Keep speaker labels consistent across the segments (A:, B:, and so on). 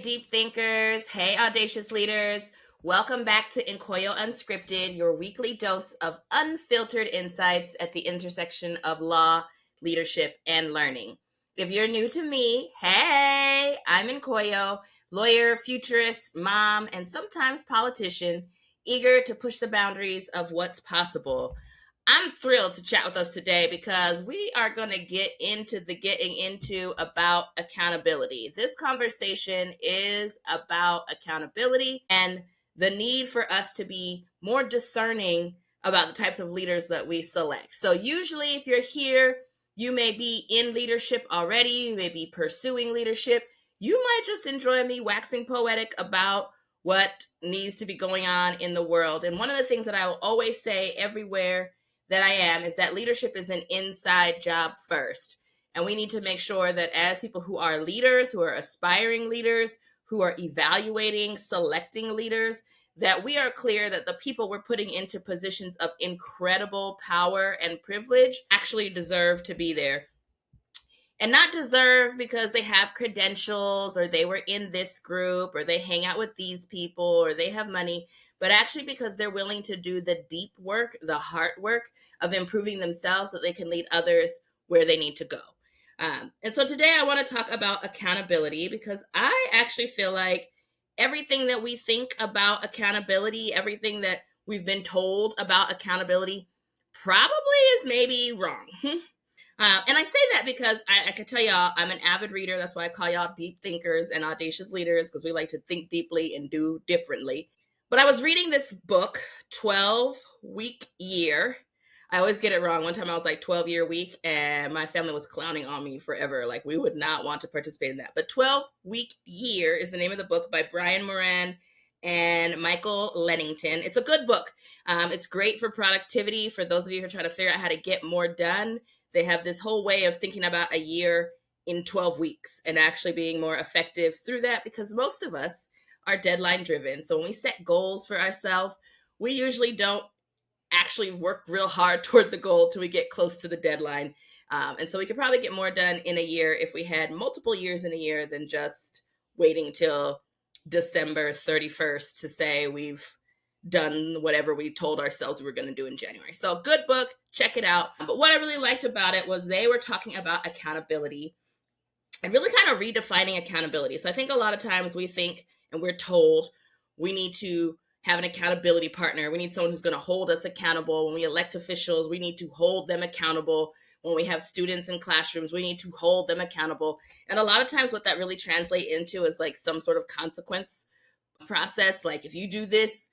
A: deep thinkers. Hey, audacious leaders. Welcome back to Inkoyo Unscripted, your weekly dose of unfiltered insights at the intersection of law, leadership, and learning. If you're new to me, hey, I'm Inkoyo, lawyer, futurist, mom, and sometimes politician, eager to push the boundaries of what's possible. I'm thrilled to chat with us today because we are going to get into the getting into about accountability. This conversation is about accountability and the need for us to be more discerning about the types of leaders that we select. So usually if you're here, you may be in leadership already, you may be pursuing leadership. You might just enjoy me waxing poetic about what needs to be going on in the world. And one of the things that I will always say everywhere that I am is that leadership is an inside job first. And we need to make sure that as people who are leaders, who are aspiring leaders, who are evaluating, selecting leaders, that we are clear that the people we're putting into positions of incredible power and privilege actually deserve to be there. And not deserve because they have credentials or they were in this group or they hang out with these people or they have money, but actually because they're willing to do the deep work, the hard work of improving themselves so that they can lead others where they need to go. And so today I want to talk about accountability because I actually feel like everything that we think about accountability, everything that we've been told about accountability probably is maybe wrong. And I say that because I can tell y'all I'm an avid reader. That's why I call y'all deep thinkers and audacious leaders, because we like to think deeply and do differently. But I was reading this book, 12-Week Year. I always get it wrong. One time I was like 12-year week and my family was clowning on me forever. Like we would not want to participate in that. But 12-Week Year is the name of the book by Brian Moran and Michael Lennington. It's a good book. It's great for productivity. For those of you who are trying to figure out how to get more done, they have this whole way of thinking about a year in 12 weeks and actually being more effective through that, because most of us are deadline driven. So when we set goals for ourselves, we usually don't actually work real hard toward the goal till we get close to the deadline. And so we could probably get more done in a year if we had multiple years in a year than just waiting till December 31st to say we've done whatever we told ourselves we were going to do in January. So good book, check it out. But what I really liked about it was they were talking about accountability and really kind of redefining accountability. So I think a lot of times we think and we're told we need to have an accountability partner. We need someone who's going to hold us accountable. When we elect officials, we need to hold them accountable. When we have students in classrooms, we need to hold them accountable. And a lot of times what that really translates into is like some sort of consequence process. Like if you do this,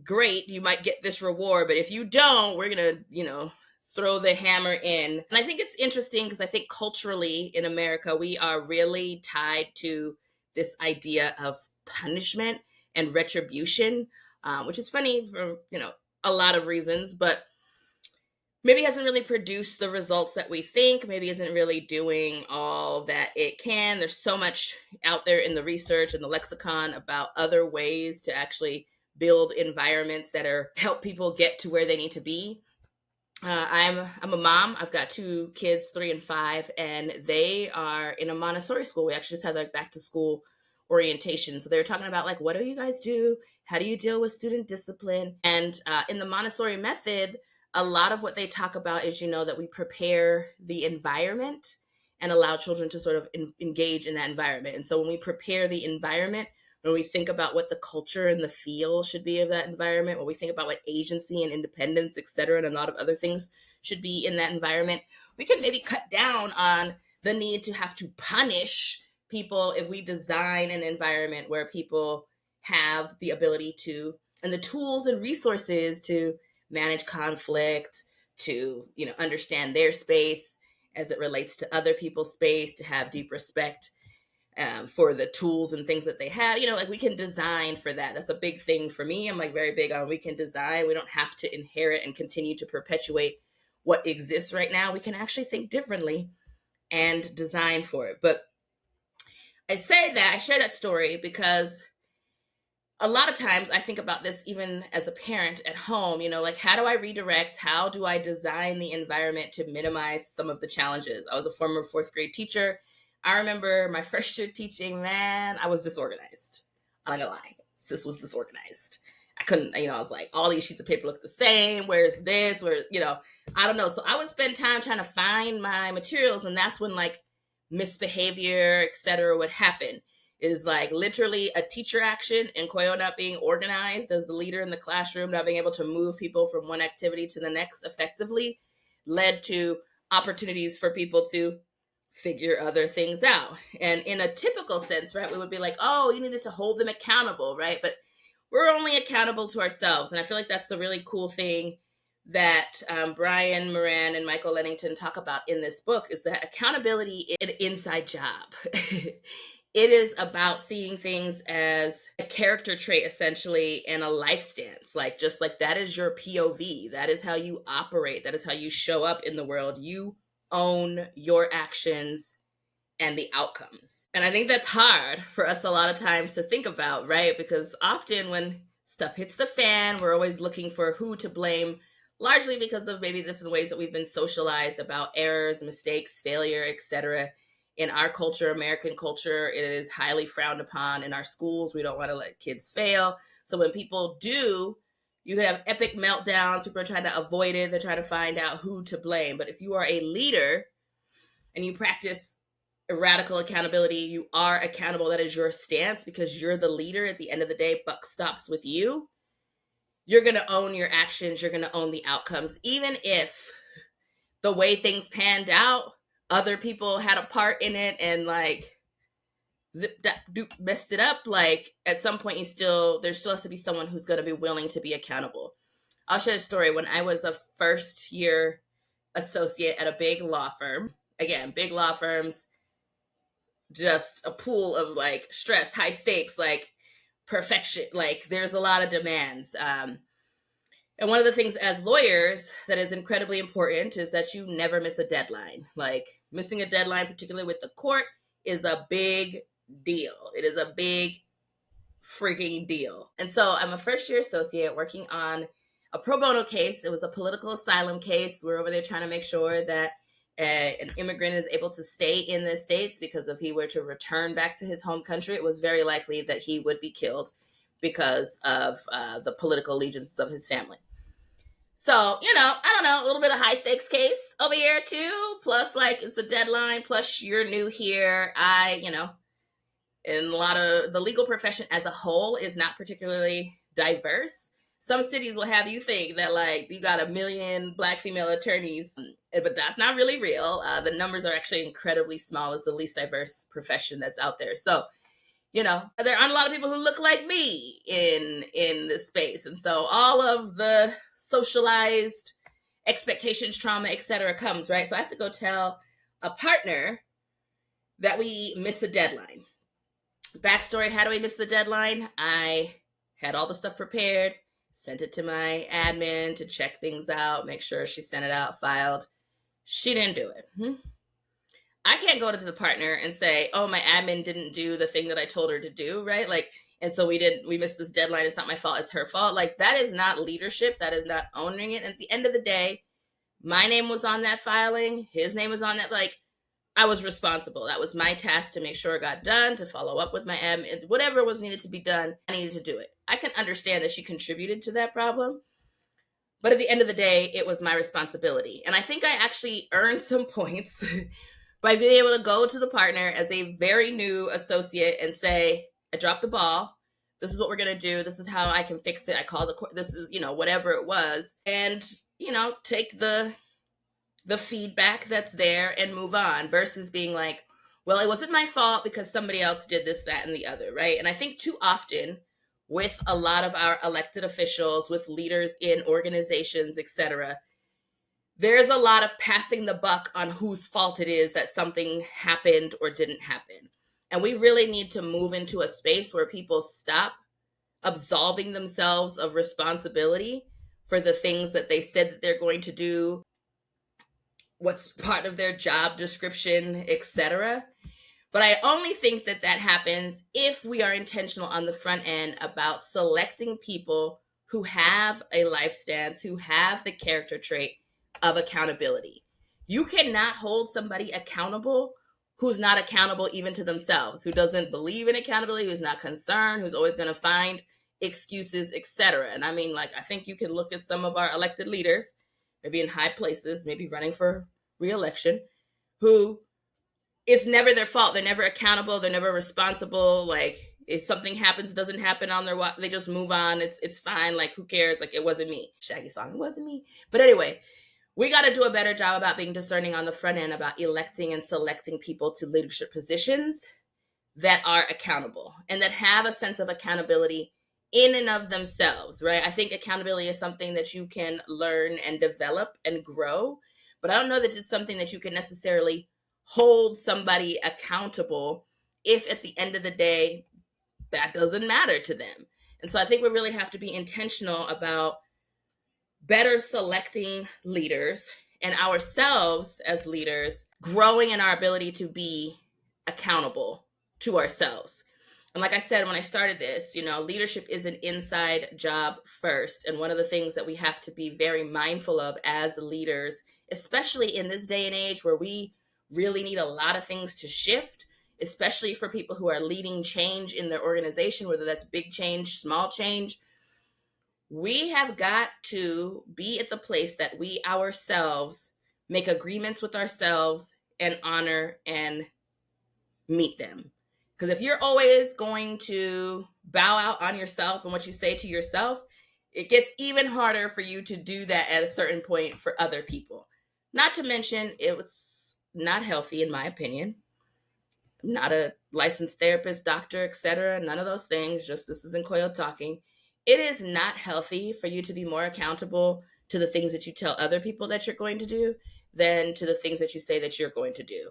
A: great, you might get this reward, but if you don't, we're going to, throw the hammer in. And I think it's interesting because I think culturally in America, we are really tied to this idea of punishment and retribution, which is funny for, a lot of reasons, but maybe hasn't really produced the results that we think, maybe isn't really doing all that it can. There's so much out there in the research and the lexicon about other ways to actually build environments that help people get to where they need to be. I'm a mom. I've got 2 kids, 3 and 5, and they are in a Montessori school. We actually just had like back to school orientation. So they were talking about like, what do you guys do? How do you deal with student discipline? And in the Montessori method, a lot of what they talk about is, that we prepare the environment and allow children to sort of engage in that environment. And so when we prepare the environment, when we think about what the culture and the feel should be of that environment, when we think about what agency and independence, et cetera, and a lot of other things should be in that environment, we can maybe cut down on the need to have to punish people if we design an environment where people have the ability to, and the tools and resources to manage conflict, to, understand their space as it relates to other people's space, to have deep respect for the tools and things that they have. Like we can design for that. That's a big thing for me. I'm like very big on we can design. We don't have to inherit and continue to perpetuate what exists right now. We can actually think differently and design for it. But I share that story because a lot of times I think about this even as a parent at home, like how do I redirect? How do I design the environment to minimize some of the challenges? I was a former 4th grade teacher. I remember my first year teaching, man, I was disorganized. I'm not gonna lie. Sis was disorganized. I couldn't, I was like, all these sheets of paper look the same. Where's this? Where, I don't know. So I would spend time trying to find my materials, and that's when like misbehavior, etc., would happen. It is like literally a teacher action and Koyo not being organized as the leader in the classroom, not being able to move people from one activity to the next effectively, led to opportunities for people to figure other things out. And in a typical sense, right, we would be like, oh, you needed to hold them accountable, right? But we're only accountable to ourselves. And I feel like that's the really cool thing that Brian Moran and Michael Lennington talk about in this book, is that accountability is an inside job. It is about seeing things as a character trait, essentially, and a life stance. Like, just like that is your POV. That is how you operate. That is how you show up in the world. You own your actions and the outcomes. And I think that's hard for us a lot of times to think about, right? Because often when stuff hits the fan, we're always looking for who to blame, largely because of maybe the ways that we've been socialized about errors, mistakes, failure, etc. In our culture, American culture, it is highly frowned upon. In our schools, we don't want to let kids fail. So when people do, you could have epic meltdowns. People are trying to avoid it. They're trying to find out who to blame. But if you are a leader and you practice radical accountability, you are accountable. That is your stance because you're the leader. At the end of the day, buck stops with you. You're going to own your actions. You're going to own the outcomes. Even if the way things panned out, other people had a part in it and like zip that doop messed it up. Like at some point there still has to be someone who's going to be willing to be accountable. I'll share a story. When I was a first year associate at a big law firm, again, big law firms, just a pool of like stress, high stakes, like perfection, like there's a lot of demands. And one of the things as lawyers that is incredibly important is that you never miss a deadline. Like missing a deadline, particularly with the court, is a big deal. It is a big freaking deal. And so I'm a first year associate working on a pro bono case. It was a political asylum case. We're over there trying to make sure that an immigrant is able to stay in the States, because if he were to return back to his home country, it was very likely that he would be killed because of the political allegiances of his family. So, I don't know, a little bit of high stakes case over here too. Plus, like, it's a deadline. Plus, you're new here. And a lot of the legal profession as a whole is not particularly diverse. Some cities will have you think that, like, you got 1 million Black female attorneys, but that's not really real. The numbers are actually incredibly small. It's the least diverse profession that's out there. So, there aren't a lot of people who look like me in this space. And so all of the socialized expectations, trauma, etc. comes, right? So I have to go tell a partner that we miss a deadline. Backstory, how do we miss the deadline? I had all the stuff prepared, sent it to my admin to check things out, make sure she sent it out, filed. She didn't do it. I can't go to the partner and say, oh, my admin didn't do the thing that I told her to do, right? Like, and so we missed this deadline. It's not my fault. It's her fault. Like, that is not leadership. That is not owning it. And at the end of the day, my name was on that filing. His name was on that. Like, I was responsible. That was my task to make sure it got done, to follow up with my admin. Whatever was needed to be done, I needed to do it. I can understand that she contributed to that problem. But at the end of the day, it was my responsibility. And I think I actually earned some points by being able to go to the partner as a very new associate and say, I dropped the ball. This is what we're going to do. This is how I can fix it. I called the court. This is, whatever it was. And, take the feedback that's there and move on, versus being like, well, it wasn't my fault because somebody else did this, that, and the other, right? And I think too often with a lot of our elected officials, with leaders in organizations, etc., there's a lot of passing the buck on whose fault it is that something happened or didn't happen. And we really need to move into a space where people stop absolving themselves of responsibility for the things that they said that they're going to do, what's part of their job description, etc. But I only think that happens if we are intentional on the front end about selecting people who have a life stance, who have the character trait of accountability. You cannot hold somebody accountable who's not accountable even to themselves, who doesn't believe in accountability, who's not concerned, who's always going to find excuses, etc. And I mean, like, I think you can look at some of our elected leaders, maybe in high places, maybe running for re-election, who it's never their fault. They're never accountable. They're never responsible. Like, if something happens, doesn't happen on their watch, they just move on. It's fine. Like, who cares? Like, it wasn't me. Shaggy song, it wasn't me. But anyway, we got to do a better job about being discerning on the front end about electing and selecting people to leadership positions that are accountable and that have a sense of accountability in and of themselves, right? I think accountability is something that you can learn and develop and grow, but I don't know that it's something that you can necessarily hold somebody accountable if at the end of the day that doesn't matter to them. And so I think we really have to be intentional about better selecting leaders and ourselves as leaders growing in our ability to be accountable to ourselves. And like I said, when I started this, leadership is an inside job first. And one of the things that we have to be very mindful of as leaders, especially in this day and age where we really need a lot of things to shift, especially for people who are leading change in their organization, whether that's big change, small change, we have got to be at the place that we ourselves make agreements with ourselves and honor and meet them. Because if you're always going to bow out on yourself and what you say to yourself, it gets even harder for you to do that at a certain point for other people. Not to mention, it's not healthy, in my opinion. I'm not a licensed therapist, doctor, etc. None of those things. Just this is Nkoyo talking. It is not healthy for you to be more accountable to the things that you tell other people that you're going to do than to the things that you say that you're going to do.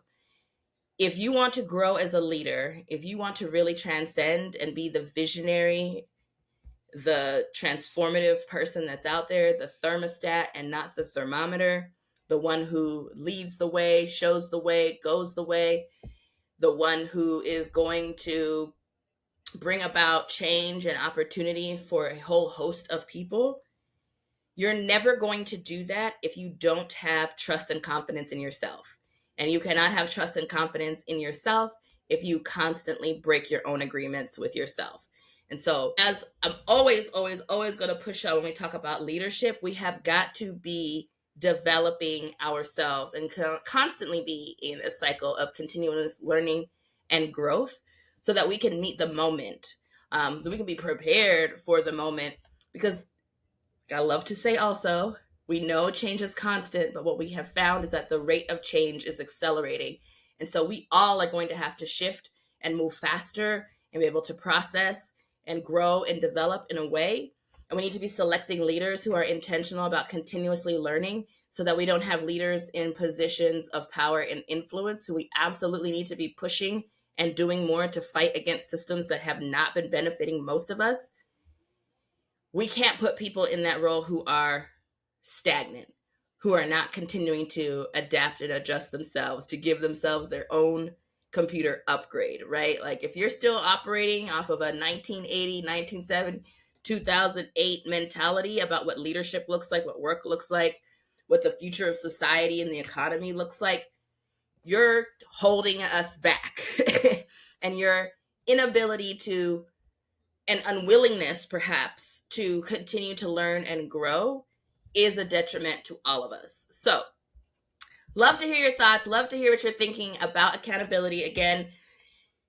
A: If you want to grow as a leader, if you want to really transcend and be the visionary, the transformative person that's out there, the thermostat and not the thermometer, the one who leads the way, shows the way, goes the way, the one who is going to bring about change and opportunity for a whole host of people, you're never going to do that if you don't have trust and confidence in yourself. And you cannot have trust and confidence in yourself if you constantly break your own agreements with yourself. And so, as I'm always going to push out when we talk about leadership, we have got to be developing ourselves and constantly be in a cycle of continuous learning and growth so that we can meet the moment, so we can be prepared for the moment. Because I love to say also, we know change is constant, but what we have found is that the rate of change is accelerating. And so we all are going to have to shift and move faster and be able to process and grow and develop in a way. And we need to be selecting leaders who are intentional about continuously learning so that we don't have leaders in positions of power and influence who we absolutely need to be pushing and doing more to fight against systems that have not been benefiting most of us. We can't put people in that role who are stagnant, who are not continuing to adapt and adjust themselves to give themselves their own computer upgrade, right? Like, if you're still operating off of a 1980, 1970, 2008 mentality about what leadership looks like, what work looks like, what the future of society and the economy looks like, you're holding us back. And your inability to, and unwillingness perhaps, to continue to learn and grow is a detriment to all of us. So, love to hear your thoughts. Love to hear what you're thinking about accountability. Again,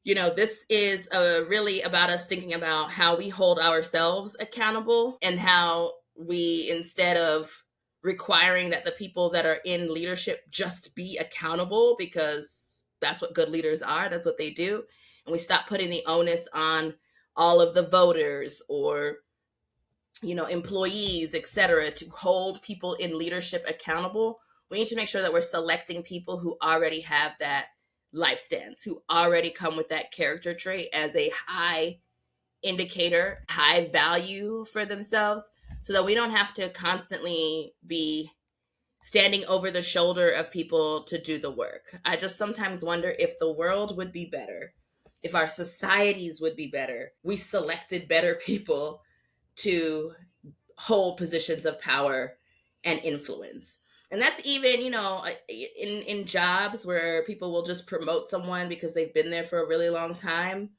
A: this is really about us thinking about how we hold ourselves accountable and how we, instead of requiring that the people that are in leadership just be accountable because that's what good leaders are, that's what they do, and we stop putting the onus on all of the voters or employees, etc., to hold people in leadership accountable. We need to make sure that we're selecting people who already have that life stance, who already come with that character trait as a high indicator, high value for themselves, so that we don't have to constantly be standing over the shoulder of people to do the work. I just sometimes wonder if the world would be better, if our societies would be better, we selected better people to hold positions of power and influence. And that's even, in jobs where people will just promote someone because they've been there for a really long time,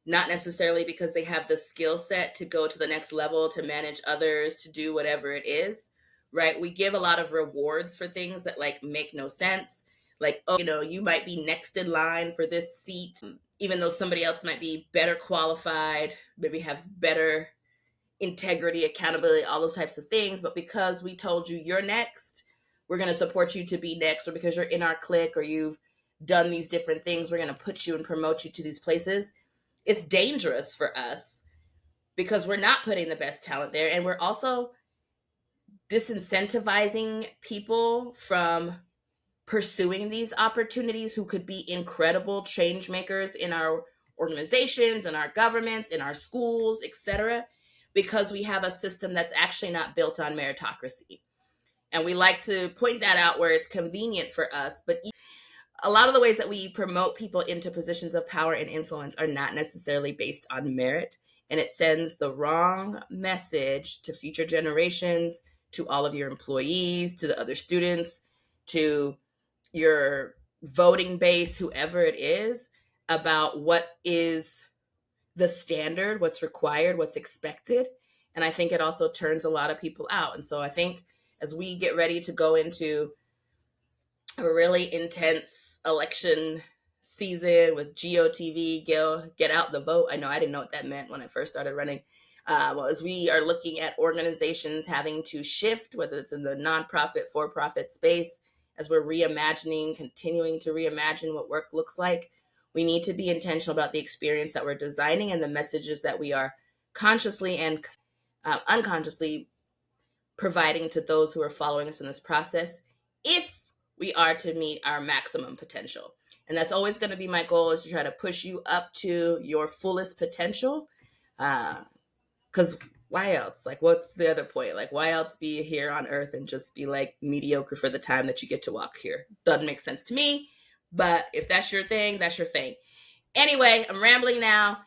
A: not necessarily because they have the skill set to go to the next level, to manage others, to do whatever it is, right? We give a lot of rewards for things that like make no sense. Like, oh, you might be next in line for this seat, even though somebody else might be better qualified, maybe have better integrity, accountability, all those types of things. But because we told you you're next, we're going to support you to be next, or because you're in our clique or you've done these different things, we're going to put you and promote you to these places. It's dangerous for us because we're not putting the best talent there. And we're also disincentivizing people from pursuing these opportunities who could be incredible change makers in our organizations, in our governments, in our schools, etc., because we have a system that's actually not built on meritocracy. And we like to point that out where it's convenient for us. But a lot of the ways that we promote people into positions of power and influence are not necessarily based on merit. And it sends the wrong message to future generations, to all of your employees, to the other students, to your voting base, whoever it is, about what is the standard, what's required, what's expected. And I think it also turns a lot of people out. And so I think as we get ready to go into a really intense election season with GOTV, get out the vote. I know I didn't know what that meant when I first started running. As we are looking at organizations having to shift, whether it's in the nonprofit, for-profit space, as we're continuing to reimagine what work looks like, we need to be intentional about the experience that we're designing and the messages that we are consciously and unconsciously providing to those who are following us in this process, if we are to meet our maximum potential. And that's always going to be my goal, is to try to push you up to your fullest potential. Because why else? Like, what's the other point? Like, why else be here on earth and just be like mediocre for the time that you get to walk here? Doesn't make sense to me. But if that's your thing, that's your thing. Anyway, I'm rambling now.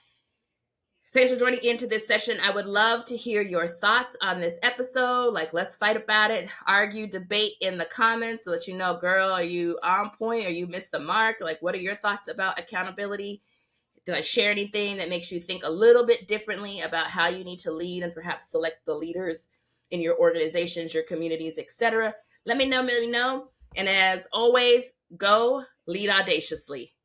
A: Thanks for joining into this session. I would love to hear your thoughts on this episode. Like, let's fight about it, argue, debate in the comments so that you know, girl, are you on point or you missed the mark? Like, what are your thoughts about accountability? Did I share anything that makes you think a little bit differently about how you need to lead and perhaps select the leaders in your organizations, your communities, etc.? Let me know. And as always, go lead audaciously.